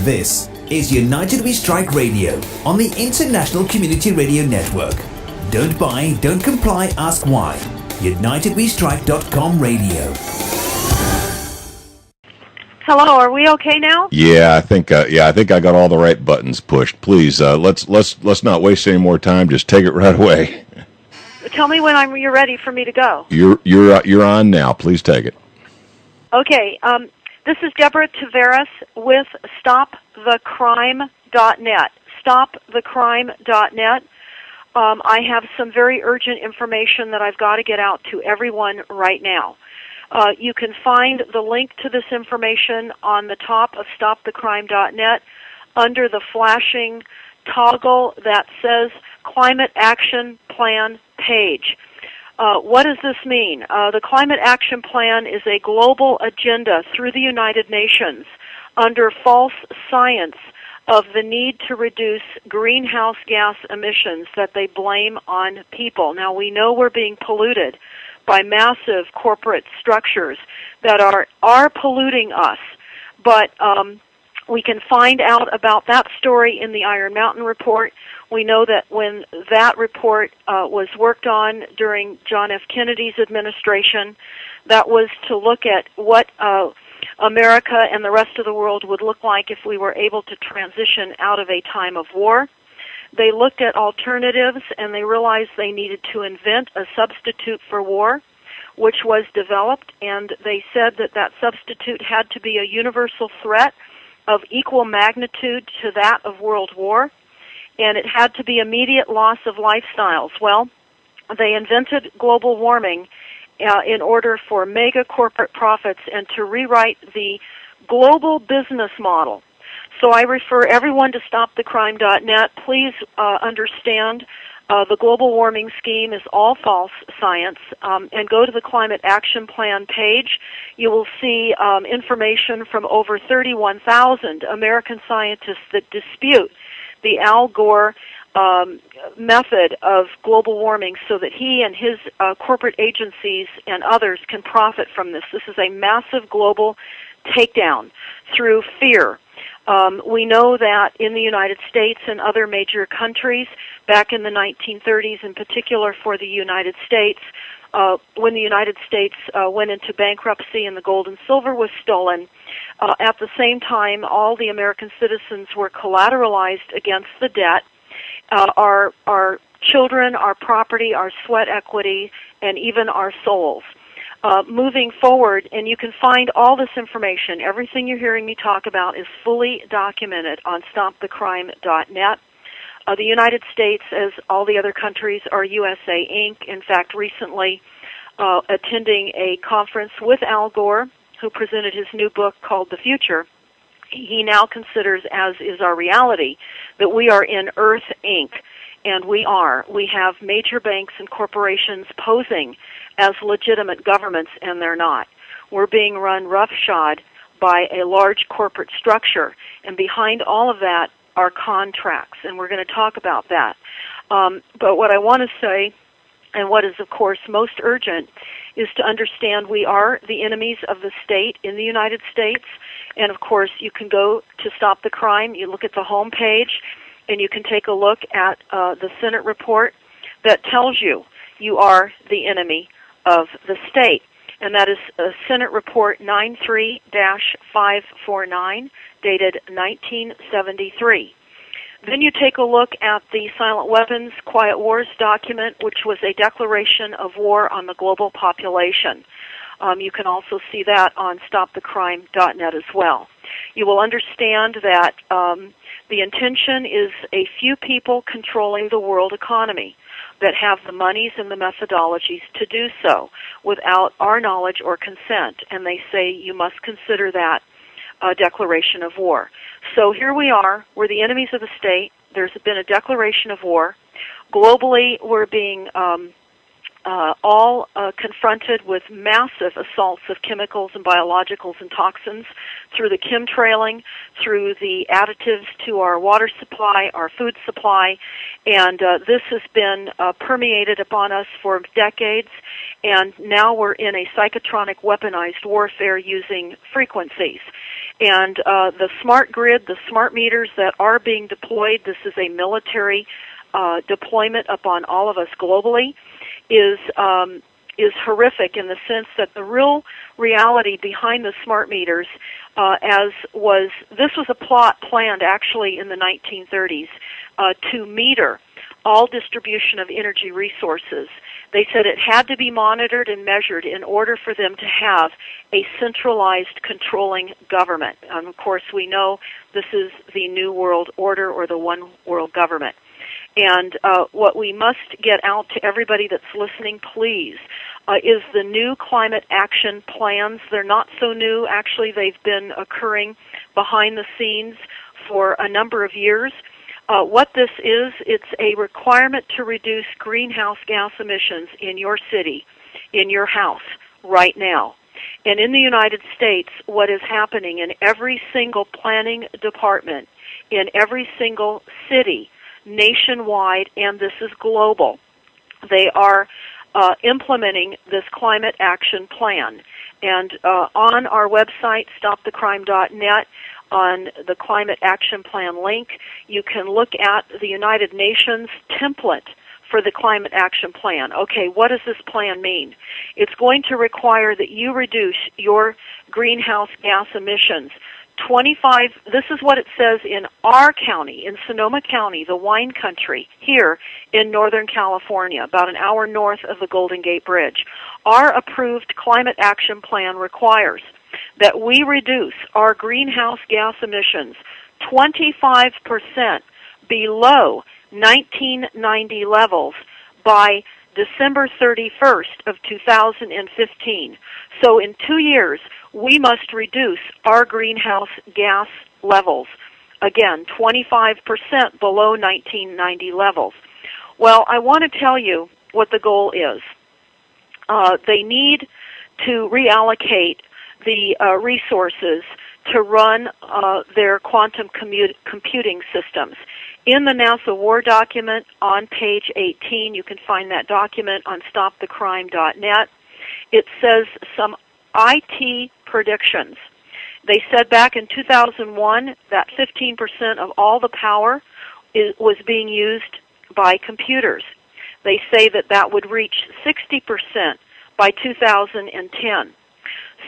This is United We Strike Radio on the International Community Radio Network. Don't buy, don't comply, ask why. UnitedWeStrike.com radio. Hello, are we okay now? Yeah, I think I got all the right buttons pushed. Please, let's not waste any more time. Just take it right away. Tell me when you're ready for me to go. You're on now. Please take it. Okay. This is Deborah Tavarres with StopTheCrime.net. StopTheCrime.net. I have some very urgent information that I've got to get out to everyone right now. You can find the link to this information on the top of StopTheCrime.net under the flashing toggle that says Climate Action Plan page. What does this mean? The Climate Action Plan is a global agenda through the United Nations under false science of the need to reduce greenhouse gas emissions that they blame on people. Now, we know we're being polluted by massive corporate structures that are polluting us, but we can find out about that story in the Iron Mountain Report. We know that when that report was worked on during John F. Kennedy's administration, that was to look at what America and the rest of the world would look like if we were able to transition out of a time of war. They looked at alternatives, and they realized they needed to invent a substitute for war, which was developed, and they said that that substitute had to be a universal threat of equal magnitude to that of World War, and it had to be immediate loss of lifestyles. Well, they invented global warming in order for mega corporate profits and to rewrite the global business model. So I refer everyone to StopTheCrime.net. Please understand the global warming scheme is all false science, and go to the Climate Action Plan page. You will see information from over 31,000 American scientists that dispute the Al Gore method of global warming so that he and his corporate agencies and others can profit from this. This is a massive global takedown through fear. We know that in the United States and other major countries, back in the 1930s in particular for the United States, when the United States went into bankruptcy and the gold and silver was stolen, at the same time all the American citizens were collateralized against the debt. Our children, our property, our sweat equity, and even our souls. Moving forward, and you can find all this information, everything you're hearing me talk about is fully documented on StopTheCrime.net. The United States, as all the other countries, are USA Inc. In fact, recently attending a conference with Al Gore, who presented his new book called The Future, he now considers, as is our reality, that we are in Earth Inc., and we are. We have major banks and corporations posing as legitimate governments, and they're not. We're being run roughshod by a large corporate structure, and behind all of that are contracts, and we're going to talk about that. But what I want to say, and what is, of course, most urgent, is to understand we are the enemies of the state in the United States, and, of course, you can go to Stop the Crime, you look at the home page, and you can take a look at the Senate report that tells you you are the enemy of the state. And that is Senate Report 93-549, dated 1973. Then you take a look at the Silent Weapons Quiet Wars document, which was a declaration of war on the global population. You can also see that on StopTheCrime.net as well. You will understand that the intention is a few people controlling the world economy that have the monies and the methodologies to do so without our knowledge or consent, and they say you must consider that a declaration of war. So here we are. We're the enemies of the state. There's been a declaration of war. Globally, we're being all confronted with massive assaults of chemicals and biologicals and toxins through the chemtrailing, through the additives to our water supply, our food supply, and this has been permeated upon us for decades, and now we're in a psychotronic weaponized warfare using frequencies. And the smart grid, the smart meters that are being deployed, this is a military deployment upon all of us globally, is horrific in the sense that the real reality behind the smart meters, this was a plot planned actually in the 1930s to meter all distribution of energy resources. They said it had to be monitored and measured in order for them to have a centralized controlling government. And of course, we know this is the New World Order or the One World Government. And what we must get out to everybody that's listening, please, is the new climate action plans. They're not so new. Actually, they've been occurring behind the scenes for a number of years. What this is, it's a requirement to reduce greenhouse gas emissions in your city, in your house, right now. And in the United States, what is happening in every single planning department, in every single city, nationwide, and this is global, they are implementing this climate action plan. And on our website, stopthecrime.net, on the Climate Action Plan link, you can look at the United Nations template for the Climate Action Plan. Okay, what does this plan mean? It's going to require that you reduce your greenhouse gas emissions 25, this is what it says in our county, in Sonoma County, the wine country, here in Northern California, about an hour north of the Golden Gate Bridge. Our approved climate action plan requires that we reduce our greenhouse gas emissions 25% below 1990 levels by December 31st of 2015. So in 2 years, we must reduce our greenhouse gas levels, again, 25% below 1990 levels. Well, I want to tell you what the goal is. They need to reallocate the resources to run their quantum computing systems. In the NASA War document on page 18, you can find that document on stopthecrime.net. It says some IT predictions. They said back in 2001 that 15% of all the power was being used by computers. They say that that would reach 60% by 2010.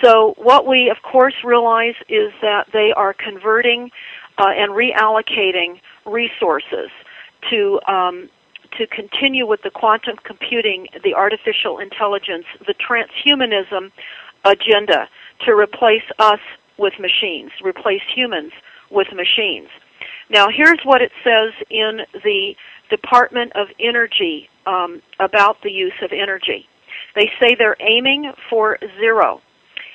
So what we, of course, realize is that they are converting and reallocating resources to continue with the quantum computing, the artificial intelligence, the transhumanism agenda to replace us with machines, replace humans with machines. Now, here's what it says in the Department of Energy about the use of energy. They say they're aiming for zero.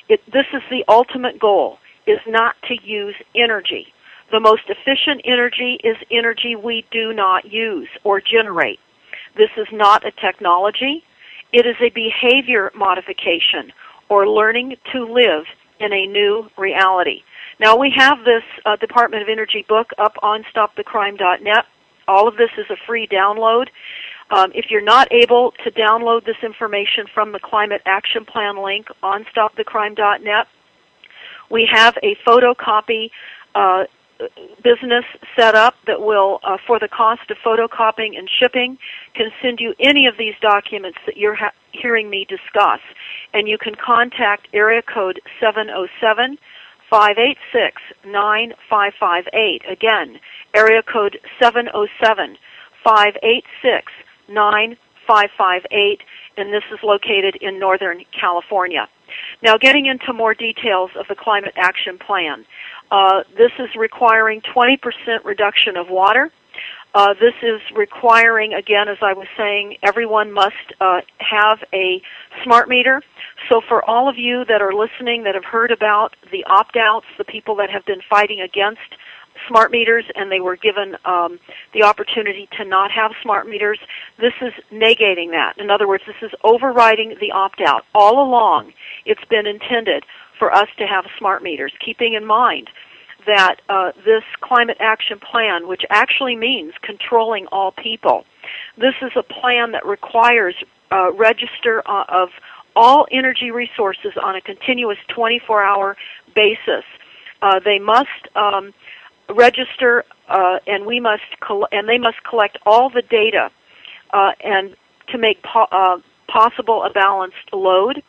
This is the ultimate goal, is not to use energy. The most efficient energy is energy we do not use or generate. This is not a technology. It is a behavior modification or learning to live in a new reality. Now, we have this Department of Energy book up on stopthecrime.net. All of this is a free download. If you're not able to download this information from the Climate Action Plan link on stopthecrime.net, we have a photocopy business set up that will, for the cost of photocopying and shipping, can send you any of these documents that you're hearing me discuss. And you can contact area code 707-586-9558. Again, area code 707-586-9558, and this is located in Northern California. Now, getting into more details of the Climate Action Plan. This is requiring 20% reduction of water. This is requiring, again, as I was saying, everyone must have a smart meter. So for all of you that are listening that have heard about the opt-outs, the people that have been fighting against smart meters and they were given the opportunity to not have smart meters, this is negating that. In other words, this is overriding the opt-out. All along, it's been intended for us to have smart meters, keeping in mind that this climate action plan, which actually means controlling all people, this is a plan that requires register of all energy resources on a continuous 24-hour basis They must register, and they must collect all the data and to make possible a balanced load,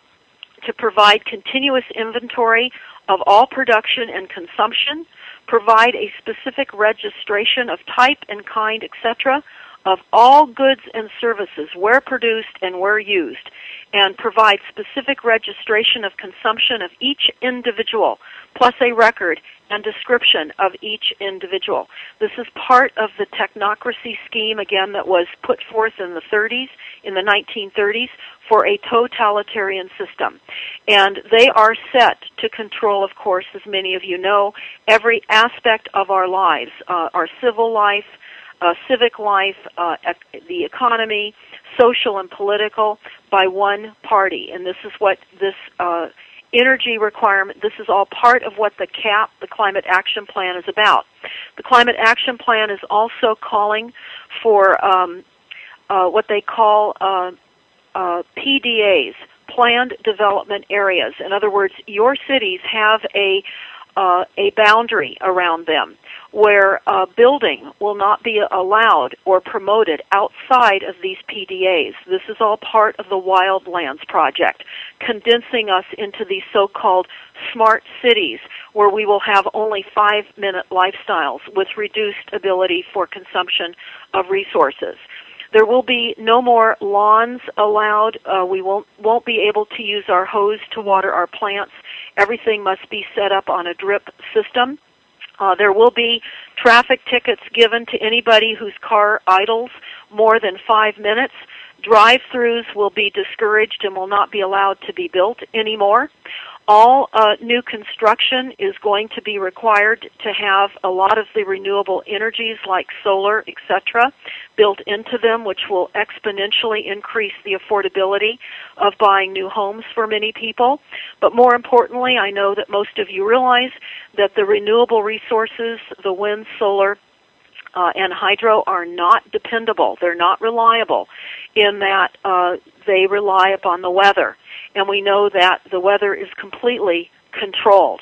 to provide continuous inventory of all production and consumption, provide a specific registration of type and kind, etc., of all goods and services, where produced and where used, and provide specific registration of consumption of each individual, plus a record and description of each individual. This is part of the technocracy scheme, again, that was put forth in the 1930s, for a totalitarian system. And they are set to control, of course, as many of you know, every aspect of our lives, our civil life, civic life, the economy, social and political, by one party. And this is what this energy requirement, this is all part of what the CAP, the Climate Action Plan, is about. The Climate Action Plan is also calling for what they call PDAs, Planned Development Areas. In other words, your cities have a boundary around them where building will not be allowed or promoted outside of these PDAs. This is all part of the Wildlands Project, condensing us into these so-called smart cities where we will have only 5-minute lifestyles with reduced ability for consumption of resources. There will be no more lawns allowed. We won't be able to use our hose to water our plants. Everything must be set up on a drip system. There will be traffic tickets given to anybody whose car idles more than 5 minutes. Drive-throughs will be discouraged and will not be allowed to be built anymore. All new construction is going to be required to have a lot of the renewable energies like solar, etc., built into them, which will exponentially increase the affordability of buying new homes for many people. But more importantly, I know that most of you realize that the renewable resources, the wind, solar, and hydro, are not dependable. They're not reliable in that they rely upon the weather. And we know that the weather is completely controlled.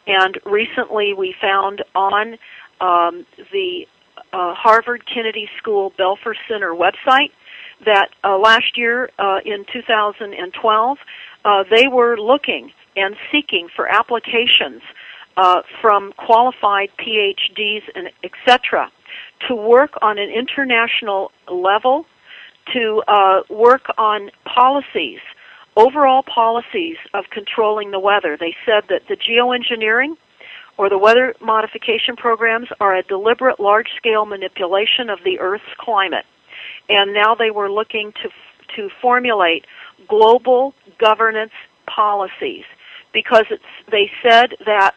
And recently we found on the Harvard Kennedy School Belfer Center website that last year in 2012 they were looking and seeking for applications from qualified PhDs and etc. to work on an international level, to work on policies, overall policies of controlling the weather. They said that the geoengineering or the weather modification programs are a deliberate large-scale manipulation of the Earth's climate. And now they were looking to formulate global governance policies because they said that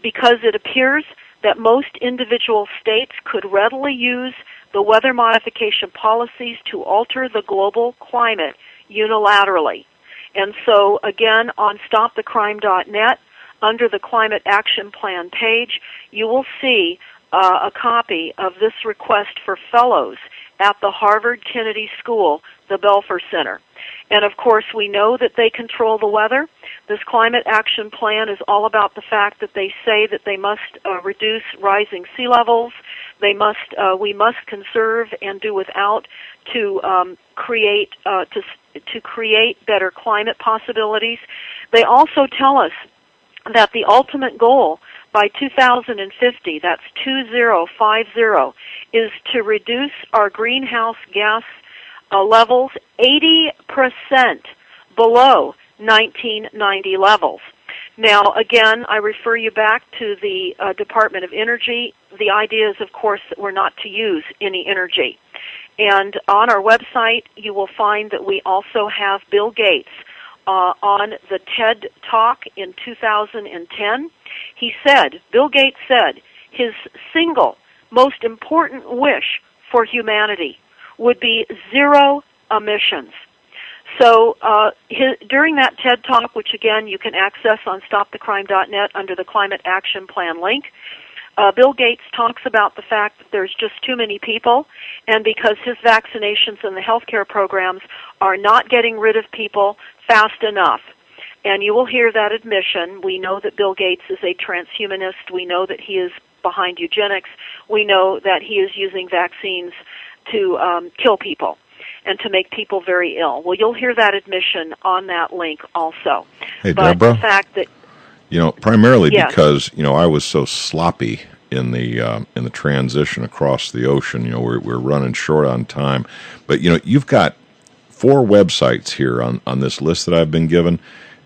because it appears that most individual states could readily use the weather modification policies to alter the global climate unilaterally. And so, again, on stopthecrime.net, under the Climate Action Plan page, you will see a copy of this request for fellows at the Harvard Kennedy School, the Belfer Center. And, of course, we know that they control the weather. This Climate Action Plan is all about the fact that they say that they must reduce rising sea levels. We must conserve and do without to create better climate possibilities. They also tell us that the ultimate goal by 2050, that's 2050, is to reduce our greenhouse gas levels 80% below 1990 levels. Now, again, I refer you back to the Department of Energy. The idea is, of course, that we're not to use any energy. And on our website, you will find that we also have Bill Gates on the TED Talk in 2010. Bill Gates said, his single most important wish for humanity would be zero emissions. So during that TED Talk, which again you can access on stopthecrime.net under the Climate Action Plan link, Bill Gates talks about the fact that there's just too many people, and because his vaccinations and the healthcare programs are not getting rid of people fast enough. And you will hear that admission. We know that Bill Gates is a transhumanist. We know that he is behind eugenics. We know that he is using vaccines to kill people and to make people very ill. Well, you'll hear that admission on that link also. Hey, but Deborah, the fact that primarily yes. because I was so sloppy in the transition across the ocean. We're running short on time, but you've got 4 websites here on this list that I've been given,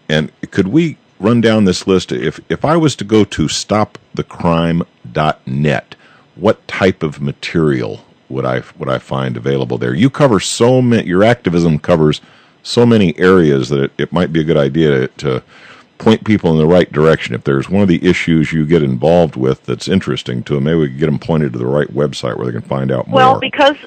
and could we run down this list? If I was to go to stopthecrime.net, what type of material would I find available there? You cover so many. Your activism covers so many areas that it might be a good idea to point people in the right direction. If there's one of the issues you get involved with that's interesting to them, maybe we can get them pointed to the right website where they can find out more. Well, because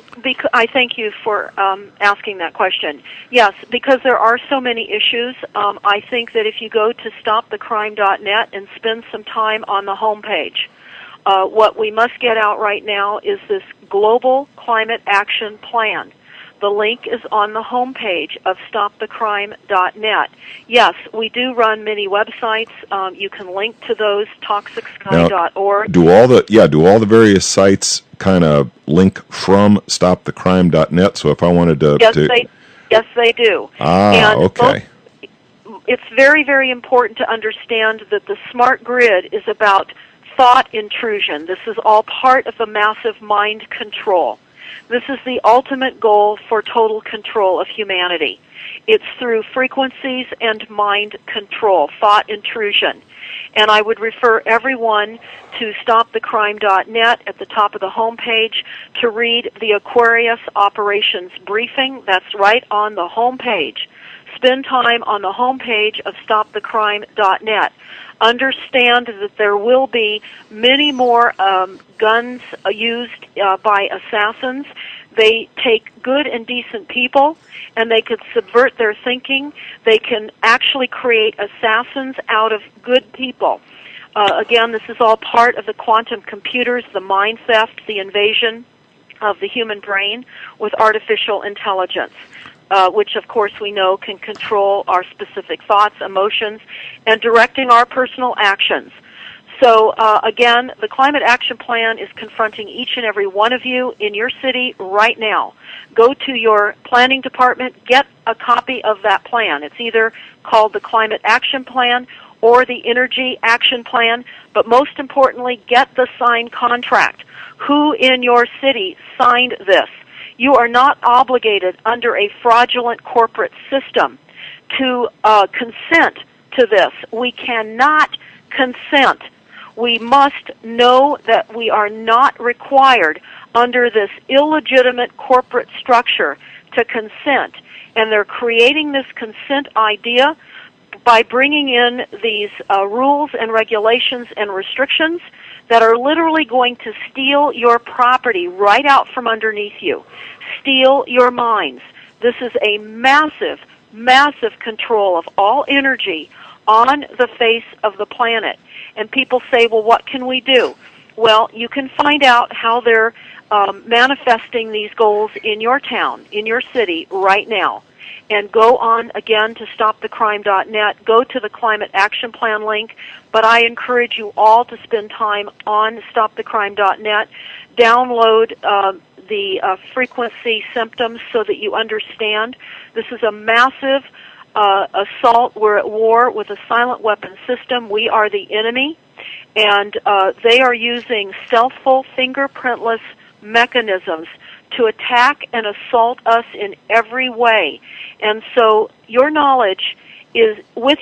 I thank you for asking that question. Yes, because there are so many issues, I think that if you go to stopthecrime.net and spend some time on the homepage, what we must get out right now is this global climate action plan. The link is on the homepage of stopthecrime.net. Yes, we do run many websites. You can link to those, toxicsky.org. Do all the various sites kind of link from stopthecrime.net? So if I wanted to... Yes, they do. Okay. It's very, very important to understand that the smart grid is about thought intrusion. This is all part of the massive mind control. This is the ultimate goal for total control of humanity. It's through frequencies and mind control, thought intrusion. And I would refer everyone to stopthecrime.net at the top of the homepage to read the Aquarius Operations Briefing. That's right on the homepage. Spend time on the homepage of stopthecrime.net. Understand that there will be many more guns used by assassins. They take good and decent people, and they could subvert their thinking. They can actually create assassins out of good people. Again, this is all part of the quantum computers, the mind theft, the invasion of the human brain with artificial intelligence. Which, of course, we know can control our specific thoughts, emotions, and directing our personal actions. So, again, the Climate Action Plan is confronting each and every one of you in your city right now. Go to your planning department, get a copy of that plan. It's either called the Climate Action Plan or the Energy Action Plan, but most importantly, get the signed contract. Who in your city signed this? You are not obligated under a fraudulent corporate system to consent to this. We cannot consent. We must know that we are not required under this illegitimate corporate structure to consent. And they're creating this consent idea by bringing in these rules and regulations and restrictions that are literally going to steal your property right out from underneath you, steal your minds. This is a massive, massive control of all energy on the face of the planet. And people say, well, what can we do? Well, you can find out how they're manifesting these goals in your town, in your city, right now. And go on, again, to stopthecrime.net. Go to the Climate Action Plan link. But I encourage you all to spend time on stopthecrime.net. Download the frequency symptoms so that you understand. This is a massive assault. We're at war with a silent weapon system. We are the enemy. And they are using stealthful, fingerprintless mechanisms to attack and assault us in every way. And so your knowledge is, with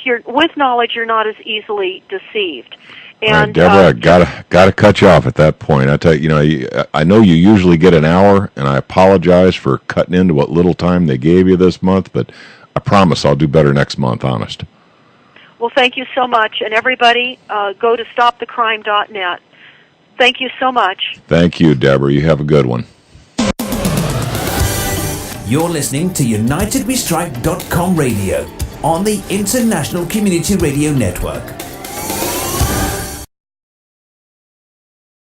knowledge, you're not as easily deceived. And all right, Deborah, gotta cut you off at that point. I tell you, I know you usually get an hour, and I apologize for cutting into what little time they gave you this month, but I promise I'll do better next month, honest. Well, thank you so much. And everybody, go to stopthecrime.net. Thank you so much. Thank you, Deborah. You have a good one. You're listening to UnitedWeStrike.com radio on the International Community Radio Network.